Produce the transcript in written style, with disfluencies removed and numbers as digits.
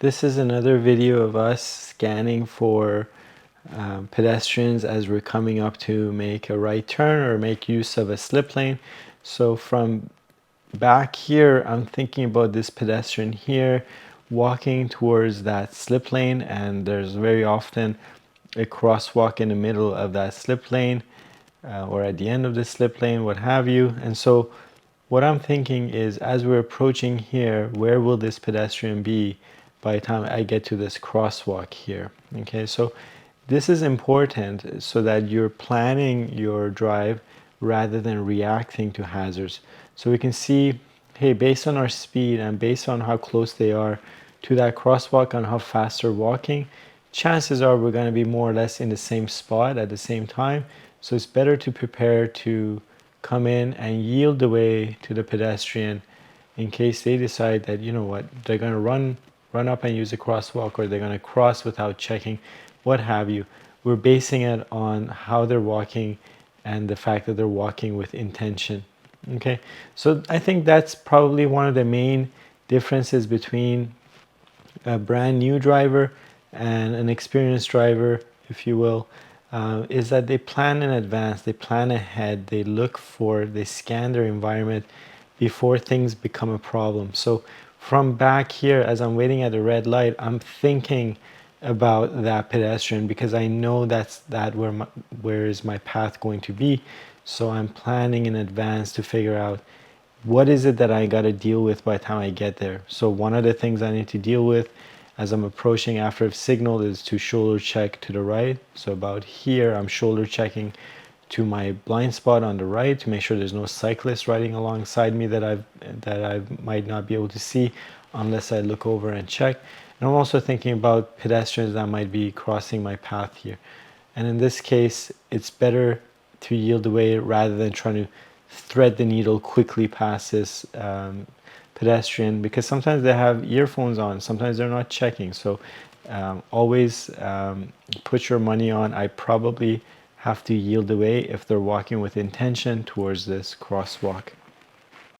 This is another video of us scanning for pedestrians as we're coming up to make a right turn or make use of a slip lane. So from back here, I'm thinking about this pedestrian here walking towards that slip lane, and there's very often a crosswalk in the middle of that slip lane or at the end of the slip lane, what have you. And so what I'm thinking is, as we're approaching here, where will this pedestrian be by the time I get to this crosswalk here? Okay, so this is important so that you're planning your drive rather than reacting to hazards. So we can see, hey, based on our speed and based on how close they are to that crosswalk and how fast they're walking, chances are we're going to be more or less in the same spot at the same time. So it's better to prepare to come in and yield the way to the pedestrian in case they decide that, you know what, they're going to run up and use a crosswalk, or they're going to cross without checking, what have you. We're basing it on how they're walking and the fact that they're walking with intention. Okay, so I think that's probably one of the main differences between a brand new driver and an experienced driver, if you will, is that they plan in advance, they plan ahead, they look for, they scan their environment before things become a problem. So from back here, as I'm waiting at a red light, I'm thinking about that pedestrian because I know that's where is my path going to be. So I'm planning in advance to figure out what is it that I got to deal with by the time I get there. So one of the things I need to deal with as I'm approaching after I've signaled is to shoulder check to the right. So about here, I'm shoulder checking to my blind spot on the right to make sure there's no cyclist riding alongside me that I might not be able to see unless I look over and check. And I'm also thinking about pedestrians that might be crossing my path here. And in this case, it's better to yield away rather than trying to thread the needle quickly past this pedestrian, because sometimes they have earphones on, sometimes they're not checking. So always put your money on, I probably have to yield away if they're walking with intention towards this crosswalk.